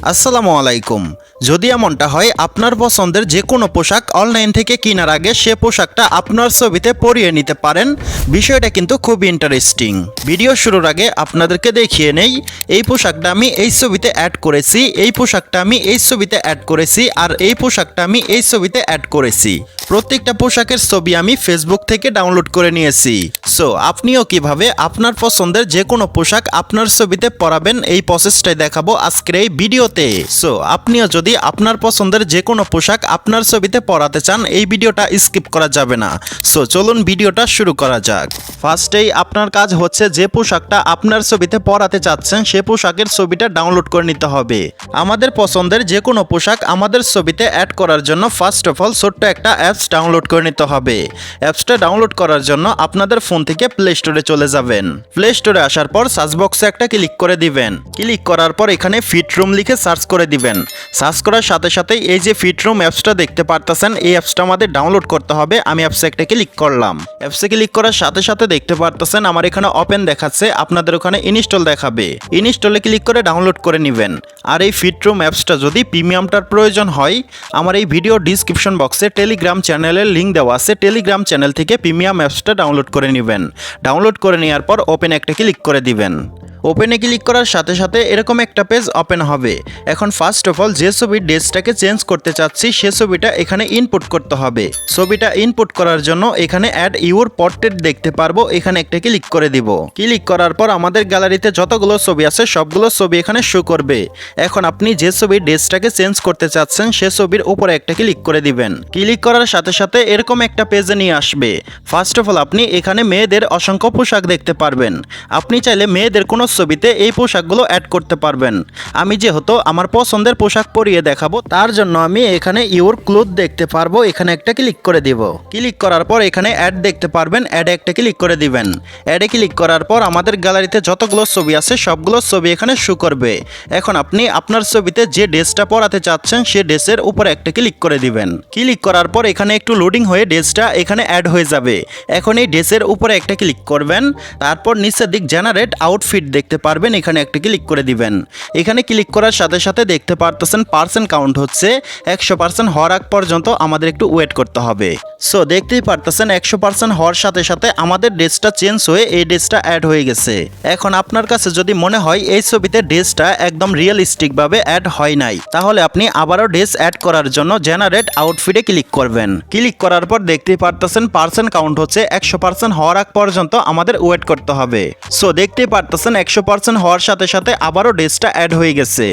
আসসালামু আলাইকুম। যদি এমনটা হয় আপনার পছন্দের যে কোনো পোশাক অনলাইন থেকে কেনার আগে সে পোশাকটা আপনার ছবিতে পরিয়ে নিতে পারেন, বিষয়টা কিন্তু খুব ইন্টারেস্টিং। ভিডিও শুরুর আগে আপনাদেরকে দেখিয়ে নেই, এই পোশাকটা আমি এই ছবিতে অ্যাড করেছি, এই পোশাকটা আমি এই ছবিতে অ্যাড করেছি, আর এই পোশাকটা আমি এই ছবিতে অ্যাড করেছি। প্রত্যেকটা পোশাকের ছবি আমি ফেসবুক থেকে ডাউনলোড করে নিয়েছি। সো আপনিও কিভাবে আপনার পছন্দের যে কোনো পোশাক আপনার ছবিতে পরাবেন এই প্রসেসটাই দেখাবো আজকের এই ভিডিওতে। সো আপনিও যদি আপনার পছন্দের যে কোনো পোশাক আপনার ছবিতে পরাতে চান, এই ভিডিওটা স্কিপ করা যাবে না। সো চলুন ভিডিওটা শুরু করা যাক। ফার্স্টেই আপনার কাজ হচ্ছে যে পোশাকটা আপনার ছবিতে পরাতে চাচ্ছেন সে পোশাকের ছবিটা ডাউনলোড করে নিতে হবে। আমাদের পছন্দের যে কোনো পোশাক আমাদের ছবিতে অ্যাড করার জন্য ফার্স্ট অফ অল ছোট্ট একটা অ্যাপস ডাউনলোড করে নিতে হবে। অ্যাপসটা ডাউনলোড করার জন্য আপনাদের ফোন থেকে প্লে স্টোরে চলে যাবেন। প্লে স্টোরে আসার পর সার্চ বক্সে একটা ক্লিক করে দিবেন। ক্লিক করার পর এখানে ফিট রুম লিখে সার্চ করে দিবেন। সার্চ করার সাথে সাথেই এই যে ফিট রুম অ্যাপসটা দেখতে পারতেছেন, এই অ্যাপসটা আমাদের ডাউনলোড করতে হবে। আমি অ্যাপসে একটা ক্লিক করলাম। অ্যাপসে ক্লিক করার সাথে সাথে দেখতে পারতেছেন আমার এখানে ওপেন দেখাচ্ছে, আপনাদের ওখানে ইনস্টল দেখাবে। ইনস্টলে ক্লিক করে ডাউনলোড করে নেবেন। আর এই ফিট রুম অ্যাপসটা যদি প্রিমিয়ামটার প্রয়োজন হয়, আমার এই ভিডিও ডিসক্রিপশন বক্সে টেলিগ্রাম চ্যানেলের লিঙ্ক দেওয়া আছে, টেলিগ্রাম চ্যানেল থেকে প্রিমিয়াম অ্যাপসটা ডাউনলোড করে নেবেন। ডাউনলোড করে নেওয়ার পর ওপেন একটা ক্লিক করে দিবেন। ওপেনে ক্লিক করার সাথে সাথে এরকম একটা পেজ ওপেন হবে। এখন ফার্স্ট অফ অল যে ছবির ড্রেসটাকে চেঞ্জ করতে চাচ্ছি সে ছবিটা এখানে ইনপুট করতে হবে। ছবিটা ইনপুট করার জন্য এখানে অ্যাড ইউর পোর্ট্রেট দেখতে পারবো, এখানে একটা ক্লিক করে দিব। ক্লিক করার পর আমাদের গ্যালারিতে যতগুলো ছবি আছে সবগুলো ছবি এখানে শো করবে। এখন আপনি যে ছবির ড্রেসটাকে চেঞ্জ করতে চাচ্ছেন সে ছবির উপরে একটা ক্লিক করে দিবেন। ক্লিক করার সাথে সাথে এরকম একটা পেজে নিয়ে আসবে। ফার্স্ট অফ অল আপনি এখানে মেয়েদের অসংখ্য পোশাক দেখতে পারবেন। আপনি চাইলে মেয়েদের কোনো ছবিতে এই পোশাকগুলো অ্যাড করতে পারবেন। আমি যেহেতু আমার পছন্দের পোশাক পরিয়ে দেখাবো তার জন্য আমি এখানে ইউর ক্লোথ দেখতে পারবো, এখানে একটা ক্লিক করে দিব। ক্লিক করার পর এখানে অ্যাড দেখতে পারবেন, অ্যাডে একটা ক্লিক করে দিবেন। অ্যাডে ক্লিক করার পর আমাদের গ্যালারিতে যতগুলো ছবি আছে সবগুলো ছবি এখানে শো করবে। এখন আপনি আপনার ছবিতে যে ড্রেসটা পরাতে চাচ্ছেন সে ড্রেসের উপরে একটা ক্লিক করে দিবেন। ক্লিক করার পর এখানে একটু লোডিং হয়ে ড্রেসটা এখানে অ্যাড হয়ে যাবে। এখন এই ড্রেসের উপরে একটা ক্লিক করবেন, তারপর নিচের দিক জেনারেট আউটফিট দেখতে পারবেন, এখানে একটা ক্লিক করে দিবেন। এখানে ক্লিক করার সাথে সাথে দেখতে পারতেছেন পার্সেন্ট কাউন্ট হচ্ছে 100% হওয়ার আগ পর্যন্ত আমাদের একটু ওয়েট করতে হবে। সো দেখতেই পারতেছেন 100% হওয়ার সাথে সাথে আমাদের ড্রেসটা চেঞ্জ হয়ে এই ড্রেসটা অ্যাড হয়ে গেছে। এখন আপনার কাছে যদি মনে হয় এই ছবিতে ড্রেসটা একদম রিয়েলিস্টিক ভাবে অ্যাড হয় নাই, তাহলে আপনি আবারও ড্রেস অ্যাড করার জন্য জেনারেট আউটফিটে ক্লিক করবেন। ক্লিক করার পর দেখতেই পারতেছেন পার্সেন্ট কাউন্ট হচ্ছে 100% হওয়ার আগ পর্যন্ত আমাদের ওয়েট করতে হবে। সো দেখতেই পারতেছেন 100% হওয়ার সাথে সাথে আবারও ড্রেসটা অ্যাড হয়ে গেছে।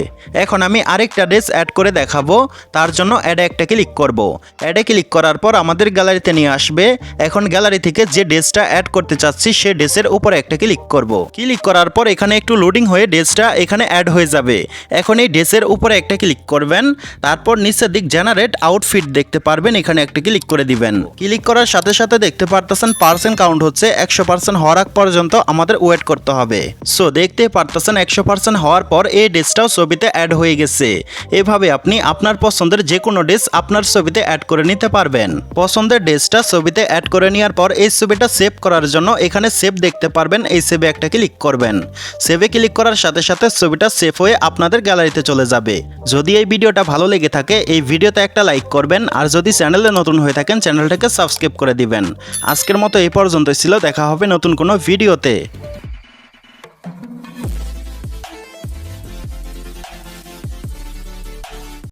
এখন আমি আরেকটা ড্রেস অ্যাড করে দেখাবো, তার জন্য অ্যাডে একটা ক্লিক করব। অ্যাডে ক্লিক করার পর আমাদের গ্যালারিতে নিয়ে আসবে। এখন গ্যালারি থেকে যে ড্রেসটা অ্যাড করতে চাচ্ছি সে ড্রেসের উপরে একটা ক্লিক করব। ক্লিক করার পর এখানে একটু লোডিং হয়ে ড্রেসটা এখানে অ্যাড হয়ে যাবে। এখন এই ড্রেসের উপরে একটা ক্লিক করবেন, তারপর নিচের দিক জেনারেট আউটফিট দেখতে পারবেন, এখানে একটা ক্লিক করে দিবেন। ক্লিক করার সাথে সাথে দেখতে পারতেছেন পার্সেন্ট কাউন্ট হচ্ছে 100% হওয়ার আগ পর্যন্ত আমাদের ওয়েট করতে হবে। সো দেখতে পারতেছেন 100% হওয়ার পর এই ড্রেসটাও ছবিতে অ্যাড হয়ে গেছে। এভাবে আপনি আপনার পছন্দের যে কোনো ড্রেস আপনার ছবিতে অ্যাড করে নিতে পারবেন। পছন্দের ড্রেসটা ছবিতে অ্যাড করে নেওয়ার পর এই ছবিটা সেভ করার জন্য এখানে সেভ দেখতে পারবেন, এই সেভে একটা ক্লিক করবেন। সেভে ক্লিক করার সাথে সাথে ছবিটা সেভ হয়ে আপনাদের গ্যালারিতে চলে যাবে। যদি এই ভিডিওটা ভালো লেগে থাকে এই ভিডিওতে একটা লাইক করবেন, আর যদি চ্যানেলে নতুন হয়ে থাকেন চ্যানেলটাকে সাবস্ক্রাইব করে দিবেন। আজকের মতো এই পর্যন্তই ছিল, দেখা হবে নতুন কোনো ভিডিওতে।